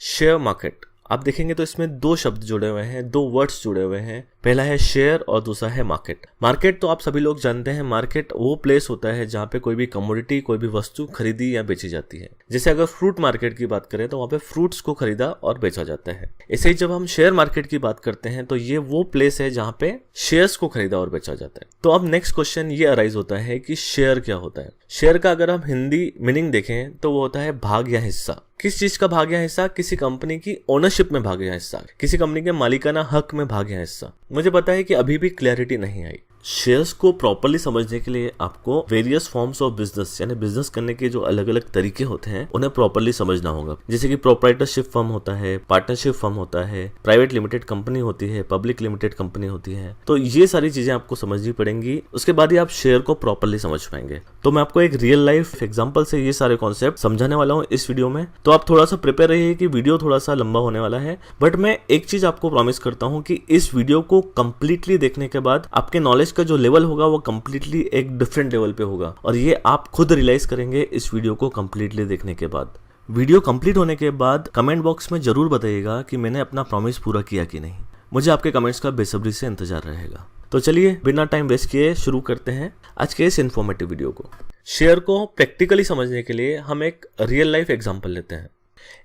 Share market. आप देखेंगे तो इसमें दो शब्द जुड़े हुए हैं, दो वर्ड्स जुड़े हुए हैं। पहला है शेयर और दूसरा है मार्केट। मार्केट तो आप सभी लोग जानते हैं, मार्केट वो प्लेस होता है जहाँ पे कोई भी कमोडिटी, कोई भी वस्तु खरीदी या बेची जाती है। जैसे अगर फ्रूट मार्केट की बात करें तो वहाँ पे फ्रूट्स को खरीदा और बेचा जाता है। ऐसे ही जब हम शेयर मार्केट की बात करते हैं तो ये वो प्लेस है जहाँ पे शेयर्स को खरीदा और बेचा जाता है। तो अब नेक्स्ट क्वेश्चन ये अराइज होता है कि शेयर क्या होता है। शेयर का अगर हम हिंदी मीनिंग देखें तो वो होता है भाग या हिस्सा। किस चीज का भाग या हिस्सा? किसी कंपनी की ओनरशिप में भाग या हिस्सा, किसी कंपनी के मालिकाना हक में भाग या हिस्सा। मुझे पता है कि अभी भी क्लैरिटी नहीं आई। शेयर्स को प्रॉपर्ली समझने के लिए आपको वेरियस फॉर्म्स ऑफ बिजनेस, यानी बिजनेस करने के जो अलग अलग तरीके होते हैं उन्हें प्रॉपर्ली समझना होगा। जैसे कि प्रोप्राइटरशिप फर्म होता है, पार्टनरशिप फर्म होता है, प्राइवेट लिमिटेड कंपनी होती है, पब्लिक लिमिटेड कंपनी होती है। तो ये सारी चीजें आपको समझनी पड़ेंगी, उसके बाद ही आप शेयर को प्रॉपर्ली समझ पाएंगे। तो मैं आपको एक रियल लाइफ एग्जाम्पल से ये सारे कॉन्सेप्ट समझाने वाला हूँ इस वीडियो में। तो आप थोड़ा सा प्रिपेयर रहिए कि वीडियो थोड़ा सा लंबा होने वाला है, बट मैं एक चीज आपको प्रॉमिस करता हूँ कि इस वीडियो को कंप्लीटली देखने के बाद आपके नॉलेज का जो लेवल होगा वो कंप्लीटली एक डिफरेंट लेवल पे होगा, और ये आप खुद रियलाइज करेंगे इस वीडियो को कंप्लीटली देखने के बाद। वीडियो कंप्लीट होने के बाद कमेंट बॉक्स में जरूर बताइएगा कि मैंने अपना प्रॉमिस पूरा किया कि नहीं। मुझे आपके कमेंट्स का बेसब्री से इंतजार रहेगा। तो चलिए बिना टाइम वेस्ट किए शुरू करते हैं आज के इस इन्फॉर्मेटिव वीडियो को। शेयर को प्रैक्टिकली समझने के लिए हम एक रियल लाइफ एग्जांपल लेते हैं।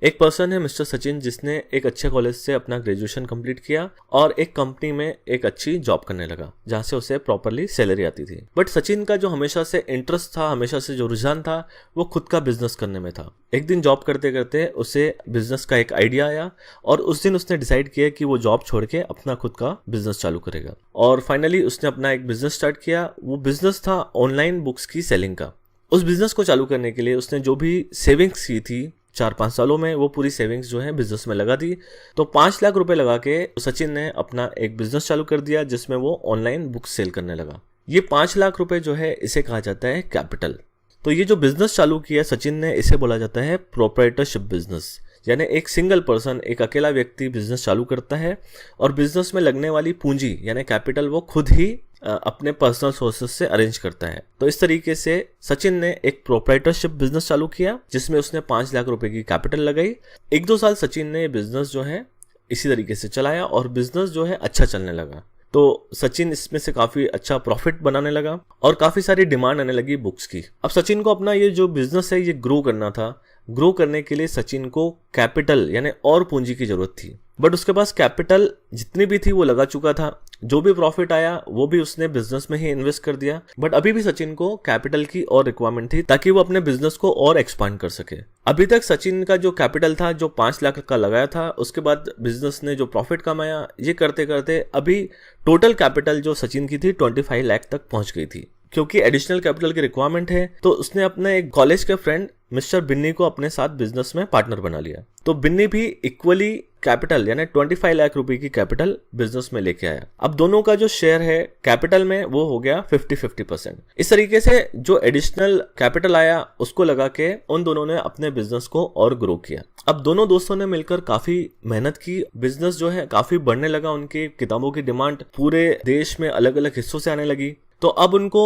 एक पर्सन है मिस्टर सचिन, जिसने एक अच्छे कॉलेज से अपना ग्रेजुएशन कंप्लीट किया और एक कंपनी में एक अच्छी जॉब करने लगा जहां से उसे प्रॉपरली सैलरी आती थी। बट सचिन का जो हमेशा से इंटरेस्ट था, हमेशा से जो रुझान था, वो खुद का बिजनेस करने में था। एक दिन जॉब करते करते उसे बिजनेस का एक आइडिया आया और उस दिन उसने डिसाइड किया कि वो जॉब छोड़ के अपना खुद का बिजनेस चालू करेगा। और फाइनली उसने अपना एक बिजनेस स्टार्ट किया। वो बिजनेस था ऑनलाइन बुक्स की सेलिंग का। उस बिजनेस को चालू करने के लिए उसने जो भी सेविंग्स की थी 4-5 सालों में, वो पूरी सेविंग्स जो है बिजनेस में लगा दी। तो 5 लाख रुपए लगा के सचिन ने अपना एक बिजनेस चालू कर दिया जिसमें वो ऑनलाइन बुक सेल करने लगा। ये 5 लाख रुपए जो है इसे कहा जाता है कैपिटल। तो ये जो बिजनेस चालू किया सचिन ने, इसे बोला जाता है प्रोप्राइटरशिप बिजनेस। यानी एक सिंगल पर्सन, एक अकेला व्यक्ति बिजनेस चालू करता है और बिजनेस में लगने वाली पूंजी यानी कैपिटल वो खुद ही अपने पर्सनल सोर्सेस से अरेंज करता है। तो इस तरीके से सचिन ने एक प्रोप्राइटरशिप बिजनेस चालू किया जिसमें उसने 5 लाख रुपए की कैपिटल लगाई। 1-2 साल सचिन ने बिजनेस जो है इसी तरीके से चलाया और बिजनेस जो है अच्छा चलने लगा। तो सचिन इसमें से काफी अच्छा प्रॉफिट बनाने लगा और काफी सारी डिमांड आने लगी बुक्स की। अब सचिन को अपना ये जो बिजनेस है ये ग्रो करना था। ग्रो करने के लिए सचिन को कैपिटल यानी और पूंजी की जरूरत थी, बट उसके पास कैपिटल जितनी भी थी वो लगा चुका था। जो भी प्रॉफिट आया वो भी उसने बिजनेस में ही इन्वेस्ट कर दिया। बट अभी भी सचिन को कैपिटल की और रिक्वायरमेंट थी ताकि वो अपने बिजनेस को और एक्सपांड कर सके। अभी तक सचिन का जो कैपिटल था, जो 5 लाख का लगाया था, उसके बाद बिजनेस ने जो प्रॉफिट कमाया, ये करते करते अभी टोटल कैपिटल जो सचिन की थी 25 लाख तक पहुंच गई थी। क्योंकि एडिशनल कैपिटल की रिक्वायरमेंट है तो उसने अपने एक कॉलेज के फ्रेंड मिस्टर बिन्नी को अपने साथ बिजनेस में पार्टनर बना लिया। तो बिन्नी भी इक्वली कैपिटल यानी 25 लाख रुपए की कैपिटल बिजनेस में लेके आया। अब दोनों का जो शेयर है कैपिटल में वो हो गया 50-50%। इस तरीके से जो एडिशनल कैपिटल आया उसको लगा के उन दोनों ने अपने बिजनेस को और ग्रो किया। अब दोनों दोस्तों ने मिलकर काफी मेहनत की। बिजनेस जो है काफी बढ़ने लगा। उनकी किताबों की डिमांड पूरे देश में अलग अलग हिस्सों से आने लगी। तो अब उनको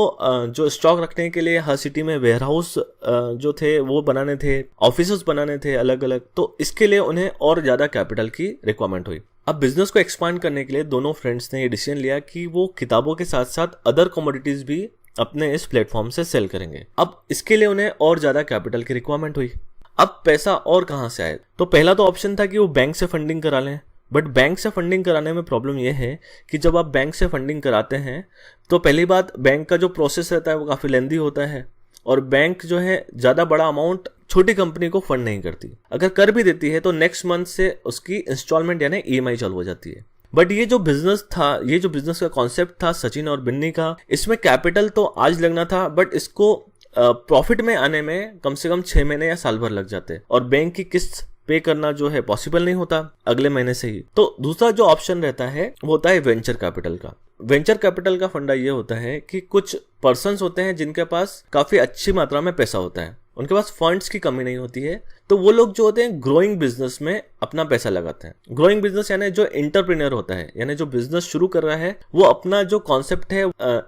जो स्टॉक रखने के लिए हर सिटी में वेयर हाउस जो थे वो बनाने थे, ऑफिसेस बनाने थे अलग अलग। तो इसके लिए उन्हें और ज्यादा कैपिटल की रिक्वायरमेंट हुई। अब बिजनेस को एक्सपांड करने के लिए दोनों फ्रेंड्स ने ये डिसीजन लिया कि वो किताबों के साथ साथ अदर कमोडिटीज भी अपने इस प्लेटफॉर्म से सेल करेंगे। अब इसके लिए उन्हें और ज्यादा कैपिटल की रिक्वायरमेंट हुई। अब पैसा और कहां से आए? तो पहला तो ऑप्शन था कि वो बैंक से फंडिंग करा लें। बट बैंक से फंडिंग कराने में प्रॉब्लम यह है कि जब आप बैंक से फंडिंग कराते हैं तो पहली बात, बैंक का जो प्रोसेस रहता है वो काफ़ी लेंदी होता है और बैंक जो है ज़्यादा बड़ा अमाउंट छोटी कंपनी को फंड नहीं करती। अगर कर भी देती है तो नेक्स्ट मंथ से उसकी इंस्टॉलमेंट यानी EMI चालू हो जाती है। बट ये जो बिजनेस था, ये जो बिजनेस का कॉन्सेप्ट था सचिन और बिन्नी का, इसमें कैपिटल तो आज लगना था बट इसको प्रॉफिट में आने में कम से कम 6 महीने या साल भर लग जाते और बैंक की किस्त पे करना जो है पॉसिबल नहीं होता अगले महीने से ही। तो दूसरा जो ऑप्शन रहता है वो होता है वेंचर कैपिटल का। वेंचर कैपिटल का फंडा ये होता है कि कुछ पर्सन्स होते हैं जिनके पास काफी अच्छी मात्रा में पैसा होता है, उनके पास फंड्स की कमी नहीं होती है, तो वो लोग जो होते हैं ग्रोइंग बिजनेस में अपना पैसा लगाते हैं। ग्रोइंग बिजनेस यानी जो एंटरप्रेन्योर होता है, यानी जो बिजनेस शुरू कर रहा है, वो अपना जो कॉन्सेप्ट है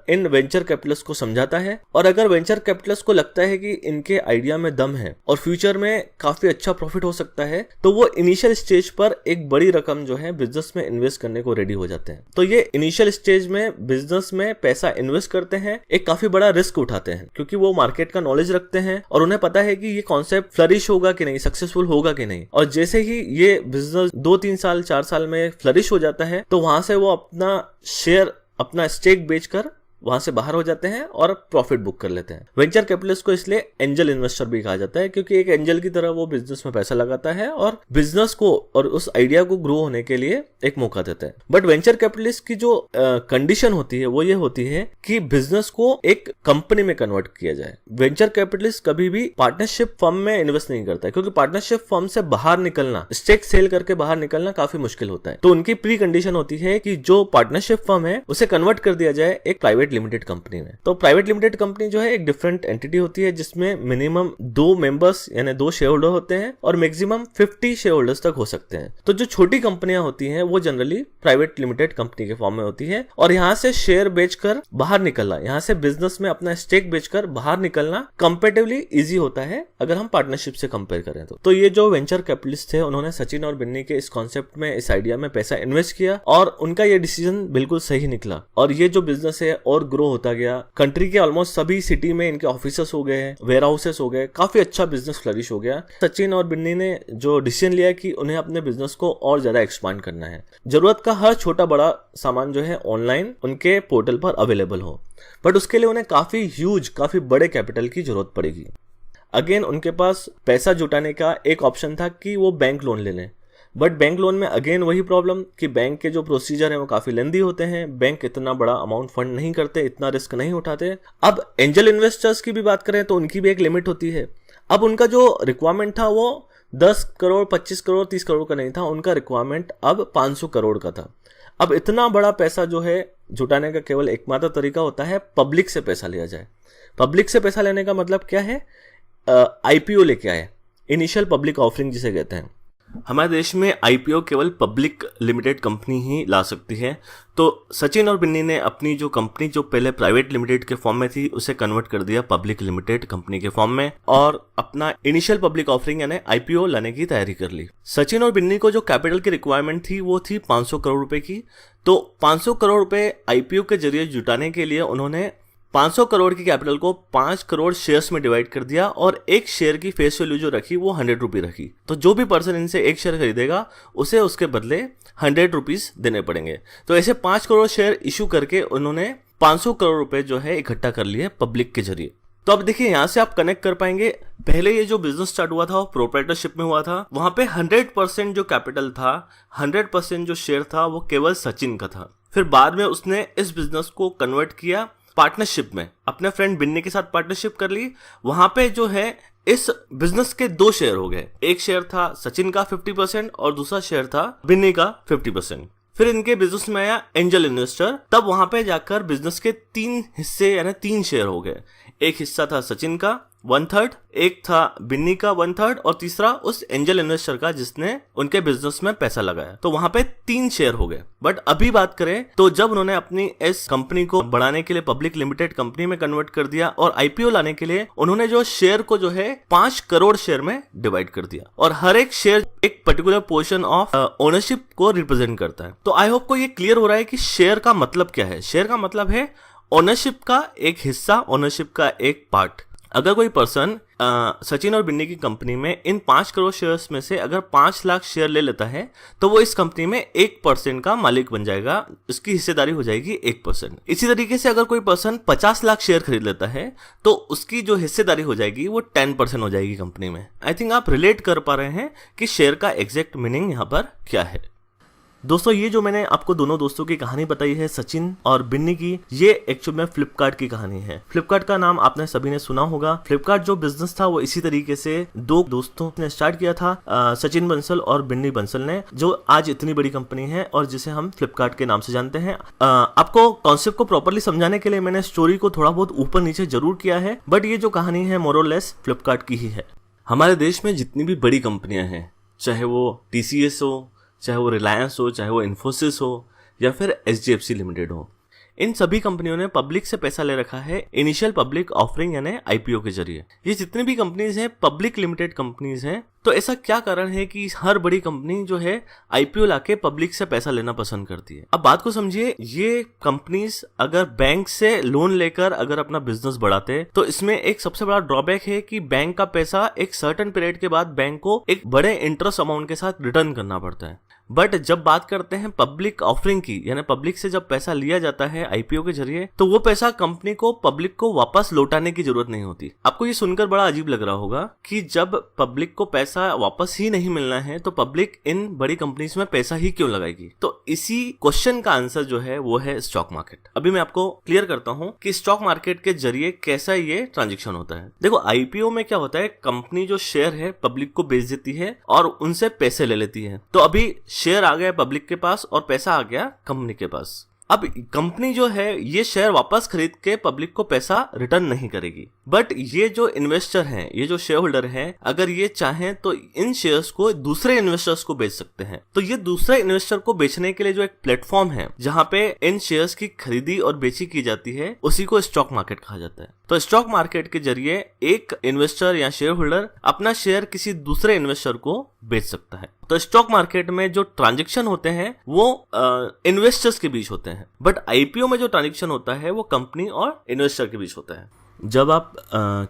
इन वेंचर कैपिटलिस्ट को समझाता है, और अगर वेंचर कैपिटलिस्ट को लगता है कि इनके आइडिया में दम है और फ्यूचर में काफी अच्छा प्रॉफिट हो सकता है, तो वो इनिशियल स्टेज पर एक बड़ी रकम जो है बिजनेस में इन्वेस्ट करने को रेडी हो जाते हैं। तो ये इनिशियल स्टेज में बिजनेस में पैसा इन्वेस्ट करते हैं, एक काफी बड़ा रिस्क उठाते हैं, क्योंकि वो मार्केट का नॉलेज रखते हैं और उन्हें पता है कि ये कॉन्सेप्ट फ्लरिश होगा कि नहीं, सक्सेसफुल होगा कि नहीं। और जैसे ही ये बिजनेस 2-3 साल 4 साल में फ्लरिश हो जाता है, तो वहां से वो अपना शेयर, अपना स्टेक बेचकर वहां से बाहर हो जाते हैं और प्रॉफिट बुक कर लेते हैं। वेंचर कैपिटलिस्ट को इसलिए एंजल इन्वेस्टर भी कहा जाता है, क्योंकि एक एंजल की तरह वो बिजनेस में पैसा लगाता है और बिजनेस को और उस आइडिया को ग्रो होने के लिए एक मौका देता है। बट वेंचर कैपिटलिस्ट की जो कंडीशन होती है वो ये होती है कि बिजनेस को एक कंपनी में कन्वर्ट किया जाए। वेंचर कैपिटलिस्ट कभी भी पार्टनरशिप फर्म में इन्वेस्ट नहीं करता है, क्योंकि पार्टनरशिप फर्म से बाहर निकलना, स्टेक सेल करके बाहर निकलना काफी मुश्किल होता है। तो उनकी प्री कंडीशन होती है कि जो पार्टनरशिप फर्म है उसे कन्वर्ट कर दिया जाए एक प्राइवेट लिमिटेड कंपनी में। तो प्राइवेट लिमिटेड कंपनी जो है एक डिफरेंट एंटिटी होती है, जिसमें मिनिमम 2 मेंबर्स यानी 2 शेयर होल्डर होते हैं और मैक्सिमम 50 शेयर होल्डर्स तक हो सकते हैं। तो जो छोटी कंपनियां होती हैं वो जनरली प्राइवेट लिमिटेड कंपनी के फॉर्म में होती है, और यहाँ से शेयर बेचकर बाहर निकलना, यहाँ से बिजनेस में अपना स्टेक बेचकर बाहर निकलना कंपैरेटिवली इजी होता है अगर हम पार्टनरशिप से कंपेयर करें तो ये जो वेंचर कैपिटलिस्ट थे, उन्होंने सचिन और बिन्नी के इस कॉन्सेप्ट में, इस आइडिया में पैसा इन्वेस्ट किया, और उनका ये डिसीजन बिल्कुल सही निकला, और ये जो बिजनेस है और ग्रो होता गया। कंट्री के ऑलमोस्ट सभी सिटी में इनके ऑफिसेस हो गए, वेयर हाउसेस हो गए, काफी अच्छा बिजनेस फ्लरिश हो गया। सचिन और बिन्नी ने जो डिसीजन लिया कि उन्हें अपने बिजनेस को और ज्यादा एक्सपांड करना है, जरूरत का हर छोटा बड़ा सामान जो है ऑनलाइन उनके पोर्टल पर अवेलेबल हो, बट उसके लिए उन्हें काफी बड़े कैपिटल की जरूरत पड़ेगी। अगेन उनके पास पैसा जुटाने का एक ऑप्शन था कि वो बैंक लोन ले लें, बट बैंक लोन में अगेन वही प्रॉब्लम कि बैंक के जो प्रोसीजर है वो काफी लेंदी होते हैं, बैंक इतना बड़ा अमाउंट फंड नहीं करते, इतना रिस्क नहीं उठाते। अब एंजल इन्वेस्टर्स की भी बात करें तो उनकी भी एक लिमिट होती है। अब उनका जो रिक्वायरमेंट था वो 10 करोड़, 25 करोड़, 30 करोड़ का नहीं था, उनका रिक्वायरमेंट अब 500 करोड़ का था। अब इतना बड़ा पैसा जो है जुटाने का केवल एकमात्र तरीका होता है पब्लिक से पैसा लिया जाए। पब्लिक से पैसा लेने का मतलब क्या है? आईपीओ लेके आए, इनिशियल पब्लिक ऑफरिंग जिसे कहते हैं। हमारे देश में आईपीओ केवल पब्लिक लिमिटेड कंपनी ही ला सकती है। तो सचिन और बिन्नी ने अपनी जो कंपनी जो पहले प्राइवेट लिमिटेड के फॉर्म में थी उसे कन्वर्ट कर दिया पब्लिक लिमिटेड कंपनी के फॉर्म में, और अपना इनिशियल पब्लिक ऑफरिंग यानी आईपीओ लाने की तैयारी कर ली। सचिन और बिन्नी को जो कैपिटल की रिक्वायरमेंट थी वो थी 500 करोड़ रुपए की। तो 500 करोड़ रुपए आईपीओ के जरिए जुटाने के लिए उन्होंने 500 करोड़ की कैपिटल को 5 करोड़ शेयर्स में डिवाइड कर दिया, और एक शेयर की फेस वैल्यू जो रखी वो 100 रुपये रखी। तो जो भी पर्सन इनसे एक शेयर खरीदेगा उसे उसके बदले 100 रुपीज देने पड़ेंगे। तो ऐसे 5 करोड़ शेयर इशू करके उन्होंने 500 करोड़ रुपए जो है इकट्ठा कर लिए पब्लिक के जरिए। तो अब देखिए यहाँ से आप कनेक्ट कर पाएंगे, पहले ये जो बिजनेस स्टार्ट हुआ था वो प्रोप्राइटरशिप में हुआ था, वहां पे 100% जो कैपिटल था, 100% जो शेयर था वो केवल सचिन का था। फिर बाद में उसने इस बिजनेस को कन्वर्ट किया पार्टनरशिप में, अपने फ्रेंड बिन्नी के साथ पार्टनरशिप कर ली। वहां पे जो है इस बिजनेस के 2 शेयर हो गए, एक शेयर था सचिन का 50% और दूसरा शेयर था बिन्नी का 50%। फिर इनके बिजनेस में आया एंजल इन्वेस्टर, तब वहां पे जाकर बिजनेस के 3 हिस्से यानी 3 शेयर हो गए। एक हिस्सा था सचिन का 1/3, एक था बिन्नी का 1/3 और तीसरा उस एंजल इन्वेस्टर का जिसने उनके बिजनेस में पैसा लगाया। तो वहां पे 3 शेयर हो गए। बट अभी बात करें तो जब उन्होंने अपनी इस कंपनी को बढ़ाने के लिए पब्लिक लिमिटेड कंपनी में कन्वर्ट कर दिया और आईपीओ लाने के लिए उन्होंने जो शेयर को जो है 5 करोड़ शेयर में डिवाइड कर दिया, और हर एक शेयर एक पर्टिकुलर पोर्शन ऑफ ओनरशिप को रिप्रेजेंट करता है। तो आई होप को ये क्लियर हो रहा है कि शेयर का मतलब क्या है। शेयर का मतलब है ओनरशिप का एक हिस्सा, ओनरशिप का एक पार्ट। अगर कोई पर्सन सचिन और बिन्नी की कंपनी में इन 5 करोड़ शेयर्स में से अगर 5 लाख शेयर ले लेता है तो वो इस कंपनी में 1% का मालिक बन जाएगा, इसकी हिस्सेदारी हो जाएगी 1%। इसी तरीके से अगर कोई पर्सन 50 लाख शेयर खरीद लेता है तो उसकी जो हिस्सेदारी हो जाएगी वो 10% हो जाएगी कंपनी में। आई थिंक आप रिलेट कर पा रहे हैं कि शेयर का एग्जैक्ट मीनिंग यहाँ पर क्या है। दोस्तों ये जो मैंने आपको दोनों दोस्तों की कहानी बताई है सचिन और बिन्नी की, ये एक्चुअल में फ्लिपकार्ट की कहानी है। फ्लिपकार्ट का नाम आपने सभी ने सुना होगा। फ्लिपकार्ट जो बिजनेस था वो इसी तरीके से 2 दोस्तों ने स्टार्ट किया था, सचिन बंसल और बिन्नी बंसल ने, जो आज इतनी बड़ी कंपनी है और जिसे हम फ्लिपकार्ट के नाम से जानते हैं। आपको कॉन्सेप्ट को प्रॉपरली समझाने के लिए मैंने स्टोरी को थोड़ा बहुत ऊपर नीचे जरूर किया है, बट ये जो कहानी है मोर और लेस फ्लिपकार्ट की ही है। हमारे देश में जितनी भी बड़ी कंपनियां हैं, चाहे वो TCS हो, चाहे वो रिलायंस हो, चाहे वो इन्फोसिस हो या फिर HDFC लिमिटेड हो, इन सभी कंपनियों ने पब्लिक से पैसा ले रखा है इनिशियल पब्लिक ऑफरिंग यानी IPO के जरिए। ये जितनी भी कंपनीज हैं पब्लिक लिमिटेड कंपनीज हैं। तो ऐसा क्या कारण है कि हर बड़ी कंपनी जो है IPO लाके पब्लिक से पैसा लेना पसंद करती है? अब बात को समझिए, ये कंपनीज अगर बैंक से लोन लेकर अगर अपना बिजनेस बढ़ाते तो इसमें एक सबसे बड़ा ड्रॉबैक है कि बैंक का पैसा एक सर्टेन पीरियड के बाद बैंक को एक बड़े इंटरेस्ट अमाउंट के साथ रिटर्न करना पड़ता है। बट जब बात करते हैं पब्लिक ऑफरिंग की, यानी पब्लिक से जब पैसा लिया जाता है IPO के जरिए, तो वो पैसा कंपनी को पब्लिक को वापस लौटाने की जरूरत नहीं होती। आपको ये सुनकर बड़ा अजीब लग रहा होगा कि जब पब्लिक को पैसा वापस ही नहीं मिलना है तो पब्लिक इन बड़ी कंपनीज में पैसा ही क्यों लगाएगी? तो इसी क्वेश्चन का आंसर जो है वो है स्टॉक मार्केट। अभी मैं आपको क्लियर करता हूं कि स्टॉक मार्केट के जरिए कैसा ये ट्रांजेक्शन होता है। देखो, IPO में क्या होता है, कंपनी जो शेयर है पब्लिक को बेच देती है और उनसे पैसे ले लेती है। तो अभी शेयर आ गया पब्लिक के पास और पैसा आ गया कंपनी के पास। अब कंपनी जो है ये शेयर वापस खरीद के पब्लिक को पैसा रिटर्न नहीं करेगी, बट ये जो इन्वेस्टर हैं, ये जो शेयर होल्डर हैं, अगर ये चाहें तो इन शेयर्स को दूसरे इन्वेस्टर्स को बेच सकते हैं। तो ये दूसरे इन्वेस्टर को बेचने के लिए जो एक प्लेटफॉर्म है जहां पे इन शेयर्स की खरीदी और बेची की जाती है, उसी को स्टॉक मार्केट कहा जाता है। तो स्टॉक मार्केट के जरिए एक इन्वेस्टर या शेयर होल्डर अपना शेयर किसी दूसरे इन्वेस्टर को बेच सकता है। तो स्टॉक मार्केट में जो ट्रांजैक्शन होते हैं वो इन्वेस्टर्स के बीच होते हैं, बट IPO में जो ट्रांजैक्शन होता है वो कंपनी और इन्वेस्टर के बीच होता है। जब आप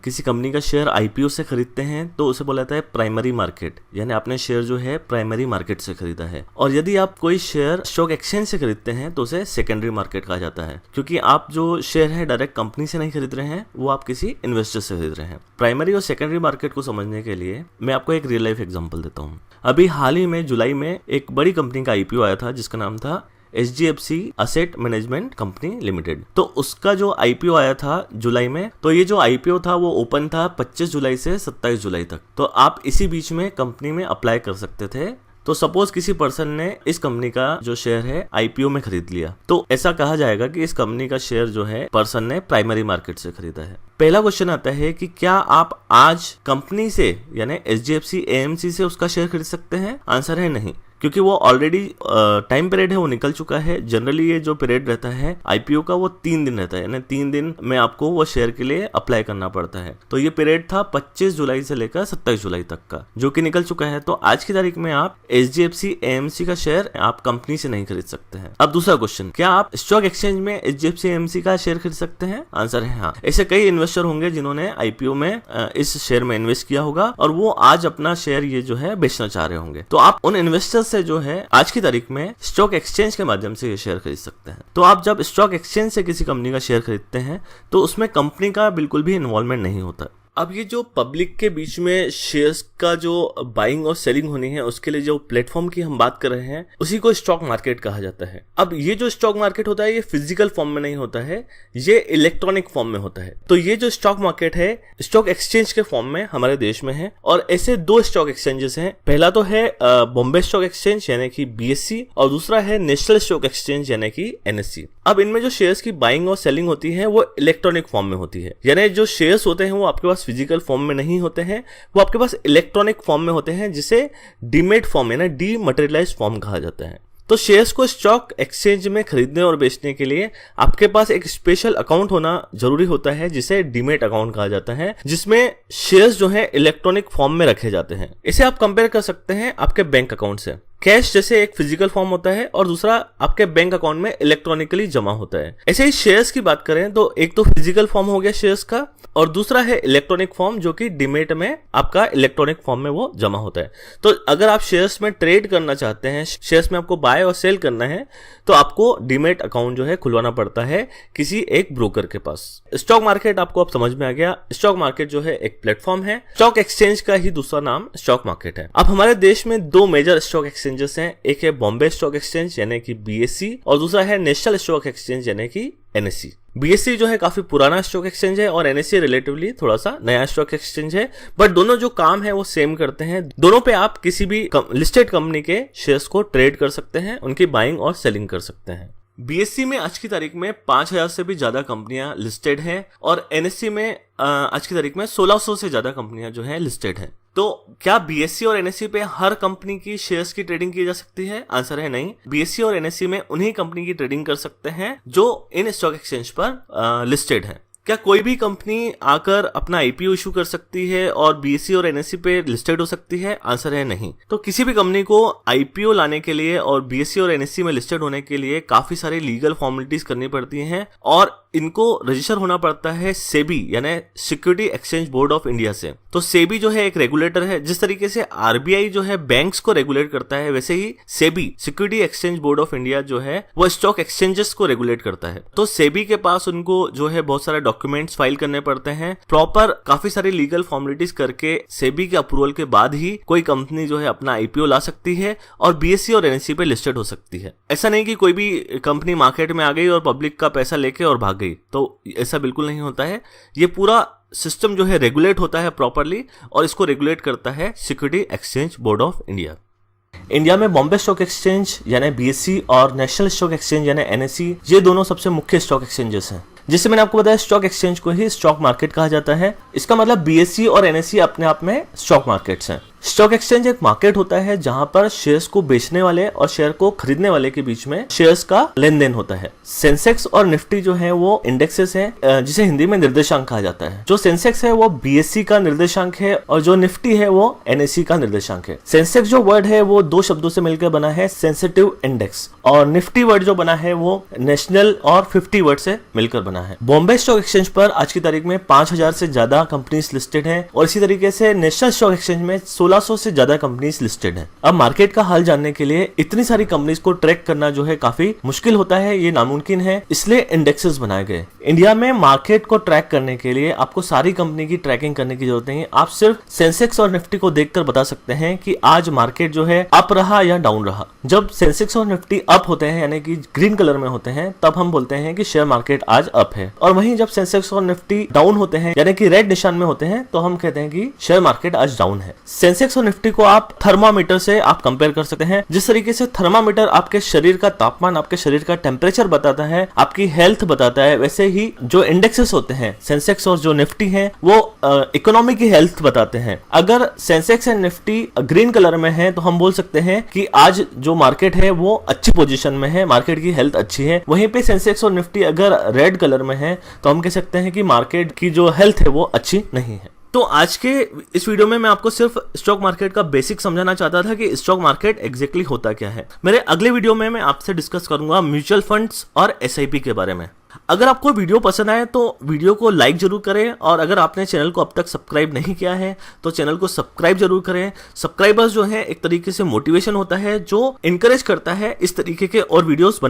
किसी कंपनी का शेयर IPO से खरीदते हैं तो उसे बोला जाता है प्राइमरी मार्केट, यानी आपने शेयर जो है प्राइमरी मार्केट से खरीदा है। और यदि आप कोई शेयर स्टॉक एक्सचेंज से खरीदते हैं तो उसे सेकेंडरी मार्केट कहा जाता है, क्योंकि आप जो शेयर है डायरेक्ट कंपनी से नहीं खरीद रहे हैं, वो आप किसी इन्वेस्टर से खरीद रहे हैं। प्राइमरी और सेकेंडरी मार्केट को समझने के लिए मैं आपको एक रियल लाइफ एग्जाम्पल देता हूँ। अभी हाल ही में जुलाई में एक बड़ी कंपनी का IPO आया था जिसका नाम था HDFC asset management company limited. तो उसका जो IPO आया था जुलाई में, तो ये जो IPO था वो ओपन था 25 जुलाई से 27 जुलाई तक। तो आप इसी बीच में कंपनी में अप्लाई कर सकते थे। तो सपोज किसी पर्सन ने इस कंपनी का जो शेयर है IPO में खरीद लिया, तो ऐसा कहा जाएगा कि इस कंपनी का शेयर जो है पर्सन ने प्राइमरी मार्केट से खरीदा है। पहला क्वेश्चन आता है कि क्या आप आज कंपनी से यानी HDFC AMC से उसका शेयर खरीद सकते हैं? आंसर है नहीं, क्योंकि वो ऑलरेडी टाइम पीरियड है वो निकल चुका है। जनरली ये जो पीरियड रहता है IPO का वो 3 दिन रहता है, यानी 3 दिन में आपको वो शेयर के लिए अप्लाई करना पड़ता है। तो ये पीरियड था 25 जुलाई से लेकर 27 जुलाई तक का, जो कि निकल चुका है। तो आज की तारीख में आप HDFC AMC का शेयर आप कंपनी से नहीं खरीद सकते हैं। अब दूसरा क्वेश्चन, क्या आप स्टॉक एक्सचेंज में HDFC AMC का शेयर खरीद सकते हैं? आंसर है हाँ। ऐसे कई इन्वेस्टर होंगे जिन्होंने IPO में इस शेयर में इन्वेस्ट किया होगा और वो आज अपना शेयर ये जो है बेचना चाह रहे होंगे। तो आप उन इन्वेस्टर से जो है आज की तारीख में स्टॉक एक्सचेंज के माध्यम से ये शेयर खरीद सकते हैं। तो आप जब स्टॉक एक्सचेंज से किसी कंपनी का शेयर खरीदते हैं तो उसमें कंपनी का बिल्कुल भी इन्वॉल्वमेंट नहीं होता। अब ये जो पब्लिक के बीच में शेयर्स का जो बाइंग और सेलिंग होनी है, उसके लिए जो प्लेटफॉर्म की हम बात कर रहे हैं, उसी को स्टॉक मार्केट कहा जाता है। अब ये जो स्टॉक मार्केट होता है ये फिजिकल फॉर्म में नहीं होता है, ये इलेक्ट्रॉनिक फॉर्म में होता है। तो ये जो स्टॉक मार्केट है स्टॉक एक्सचेंज के फॉर्म में हमारे देश में है, और ऐसे 2 स्टॉक एक्सचेंजेस हैं। पहला तो है बॉम्बे स्टॉक एक्सचेंज यानी कि BSE, और दूसरा है नेशनल स्टॉक एक्सचेंज यानी कि NSE। अब इनमें जो शेयर्स की बाइंग और सेलिंग होती है वो इलेक्ट्रॉनिक फॉर्म में होती है, यानी जो शेयर्स होते हैं वो आपके पास फिजिकल फॉर्म में नहीं होते हैं, वो आपके पास इलेक्ट्रॉनिक फॉर्म में होते हैं, जिसे डीमेट फॉर्म यानी डीमटेरियलाइज्ड फॉर्म कहा जाता है। तो शेयर्स को स्टॉक एक्सचेंज में खरीदने और बेचने के लिए आपके पास एक स्पेशल अकाउंट होना जरूरी होता है, जिसे डीमेट अकाउंट कहा जाता है, जिसमें शेयर्स जो है इलेक्ट्रॉनिक फॉर्म में रखे जाते हैं। इसे आप कंपेयर कर सकते हैं आपके बैंक अकाउंट से। कैश जैसे एक फिजिकल फॉर्म होता है और दूसरा आपके बैंक अकाउंट में इलेक्ट्रॉनिकली जमा होता है। ऐसे ही शेयर्स की बात करें तो एक तो फिजिकल फॉर्म हो गया शेयर्स का, और दूसरा है इलेक्ट्रॉनिक फॉर्म, जो कि डीमेट में आपका इलेक्ट्रॉनिक फॉर्म में वो जमा होता है। तो अगर आप शेयर्स में ट्रेड करना चाहते हैं, शेयर्स में आपको बाय और सेल करना है, तो आपको डीमेट अकाउंट जो है खुलवाना पड़ता है किसी एक ब्रोकर के पास। स्टॉक मार्केट आपको अब समझ में आ गया। स्टॉक मार्केट जो है एक प्लेटफॉर्म है, स्टॉक एक्सचेंज का ही दूसरा नाम स्टॉक मार्केट है। अब हमारे देश में 2 मेजर स्टॉक एक्सचेंजेस हैं, एक है बॉम्बे स्टॉक एक्सचेंज यानी कि BSE, और दूसरा है नेशनल स्टॉक एक्सचेंज यानी कि NSE। BSE जो है काफी पुराना स्टॉक एक्सचेंज है और NSE रिलेटिवली थोड़ा सा नया स्टॉक एक्सचेंज है, बट दोनों जो काम है वो सेम करते हैं। दोनों पे आप किसी भी लिस्टेड कंपनी के शेयर्स को ट्रेड कर सकते हैं, उनकी बाइंग और सेलिंग कर सकते हैं। BSE में आज की तारीख में 5000 से भी ज्यादा कंपनियां लिस्टेड हैं, और NSE में आज की तारीख में 1600 से ज्यादा कंपनियां जो है लिस्टेड हैं। तो क्या बीएसई और एनएसई पे हर कंपनी की शेयर्स की ट्रेडिंग की जा सकती है? आंसर है नहीं। बीएसई और एनएसई में उन्हीं कंपनी की ट्रेडिंग कर सकते हैं जो इन स्टॉक एक्सचेंज पर लिस्टेड है। क्या कोई भी कंपनी आकर अपना आईपीओ इशू कर सकती है और बीएसई और एनएसई पे लिस्टेड हो सकती है? आंसर है नहीं। तो किसी भी कंपनी को आईपीओ लाने के लिए और बीएसई और एनएसई में लिस्टेड होने के लिए काफी सारी लीगल फॉर्मेलिटीज करनी पड़ती हैं और इनको रजिस्टर होना पड़ता है सेबी यानी security exchange board of India से। तो सेबी जो है एक रेगुलेटर है। जिस तरीके से आरबीआई जो है बैंक्स को रेगुलेट करता है, वैसे ही SEBI security exchange board of India जो है वो स्टॉक एक्सचेंजेस को रेगुलेट करता है। तो सेबी के पास उनको जो है बहुत सारे डॉक्यूमेंट्स फाइल करने पड़ते हैं, प्रॉपर काफी सारी लीगल फॉर्मेलिटीज करके सेबी के अप्रूवल के बाद ही कोई कंपनी जो है अपना आईपीओ ला सकती है और बीएसई और एनएसई पे लिस्टेड हो सकती है। ऐसा नहीं कि कोई भी कंपनी मार्केट में आ गई और पब्लिक का पैसा लेके और भाग गई, तो ऐसा बिल्कुल नहीं होता है। ये पूरा सिस्टम जो है रेगुलेट होता है प्रॉपरली और इसको रेगुलेट करता है security exchange board of India. India में बॉम्बे स्टॉक एक्सचेंज यानी बीएसई और नेशनल स्टॉक एक्सचेंज यानी एनएसई, ये दोनों सबसे मुख्य स्टॉक एक्सचेंजेस हैं। जिससे मैंने आपको बताया स्टॉक एक्सचेंज को ही स्टॉक मार्केट कहा जाता है। इसका मतलब बीएसई और एनएसई अपने आप में स्टॉक मार्केट्स हैं। स्टॉक एक्सचेंज एक मार्केट होता है जहां पर शेयर्स को बेचने वाले और शेयर को खरीदने वाले के बीच में शेयर्स का लेन देन होता है। सेंसेक्स और निफ्टी जो है वो इंडेक्सेस हैं जिसे हिंदी में निर्देशांक कहा जाता है। जो सेंसेक्स है वो बीएसई का निर्देशांक है और जो निफ्टी है वो एनएसई का निर्देशांक है। सेंसेक्स जो वर्ड है वो दो शब्दों से मिलकर बना है, सेंसिटिव इंडेक्स, और निफ्टी वर्ड जो बना है वो नेशनल और 50 वर्ड से मिलकर बना है। बॉम्बे स्टॉक एक्सचेंज पर आज की तारीख में 5000 से ज्यादा कंपनीज लिस्टेड हैं और इसी तरीके से नेशनल स्टॉक एक्सचेंज में 1600 से ज्यादा कंपनीज लिस्टेड हैं। अब मार्केट का हाल जानने के लिए इतनी सारी कंपनीज को ट्रैक करना जो है काफी मुश्किल होता है, ये नामुमकिन है, इसलिए इंडेक्सेस बनाए गए। इंडिया में मार्केट को ट्रैक करने के लिए आपको सारी कंपनी की ट्रैकिंग करने की जरूरत नहीं है। आप सिर्फ सेंसेक्स और निफ्टी को देखकर बता सकते हैं कि आज मार्केट जो है अप रहा या डाउन रहा। जब सेंसेक्स और निफ्टी अप होते हैं यानी कि ग्रीन कलर में होते हैं तब हम बोलते हैं कि शेयर मार्केट आज अप है, और वहीं जब सेंसेक्स और निफ्टी डाउन होते हैं यानी कि रेड निशान में होते हैं तो हम कहते हैं कि शेयर मार्केट आज डाउन है। सेंसेक्स और निफ्टी को आप थर्मामीटर से आप कंपेयर कर सकते हैं। जिस तरीके से थर्मामीटर आपके शरीर का तापमान, आपके शरीर का टेम्परेचर बताता है, आपकी हेल्थ बताता है, वैसे ही जो इंडेक्सेस होते हैं सेंसेक्स और जो निफ्टी हैं वो इकोनॉमी की हेल्थ बताते हैं। अगर Sensex and Nifty green colour में है तो हम बोल सकते हैं कि आज जो मार्केट है वो अच्छी पोजीशन में है, मार्केट की हेल्थ अच्छी है। वहीं पे सेंसेक्स और निफ्टी अगर रेड कलर में है तो हम कह सकते हैं कि मार्केट की जो हेल्थ है वो अच्छी नहीं है। तो आज के इस वीडियो में मैं आपको सिर्फ स्टॉक मार्केट का बेसिक समझाना चाहता था कि स्टॉक मार्केट एग्जैक्टली होता क्या है। मेरे अगले वीडियो में मैं आपसे डिस्कस करूंगा म्यूचुअल फंड्स और एसआईपी के बारे में। अगर आपको वीडियो पसंद आए तो वीडियो को लाइक जरूर करें, और अगर आपने चैनल को अब तक सब्सक्राइब नहीं किया है तो चैनल को सब्सक्राइब जरूर करें। सब्सक्राइबर्स जो है एक तरीके से मोटिवेशन होता है जो इनकरेज करता है इस तरीके के और वीडियोस